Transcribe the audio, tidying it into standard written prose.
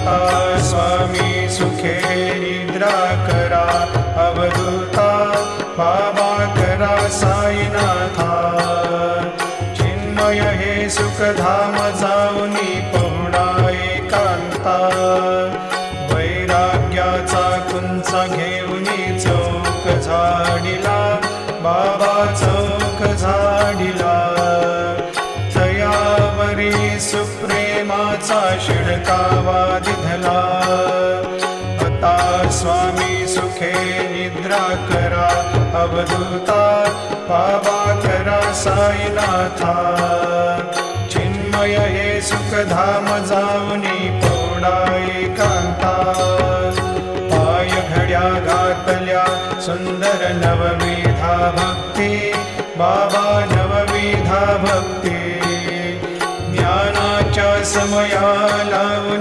आता स्वामी सुखे निद्रा करा, अवधूता बाबा करा साईनाथा। चिन्मय हे सुखधाम जाऊनी पहुडा एकांता, वैराग्याचा कुंचा घेऊनी चौक झाडिला, बाबा चौक झाडिला। तयावरी सुप्रेमाचा शिडकावा दिधला, आता स्वामी सुखे निद्रा करा, अवधूता बाबा करा साईनाथा। चिन्मय हे सुखधाम जाऊनी पहुडा एकांता, पाय घड्या घातल्या सुंदर नवविधा भक्ती, बाबा नवविधा भक्ती। ज्ञानाच्या समया लावून